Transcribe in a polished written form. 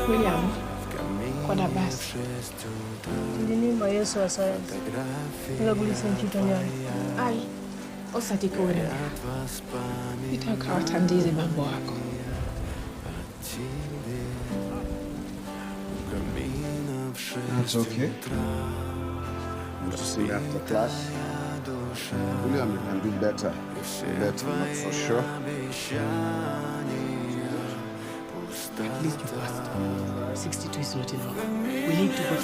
William, kwa basi. Ndini mayeso wa science. Nga gulisa nchito nyani. Ai, osatiko wena. Nitakawatandize mambo yako. That's okay. We'll see after class. William, you can do better. Better, not for sure. At least you passed. 62 is not enough. We need to go to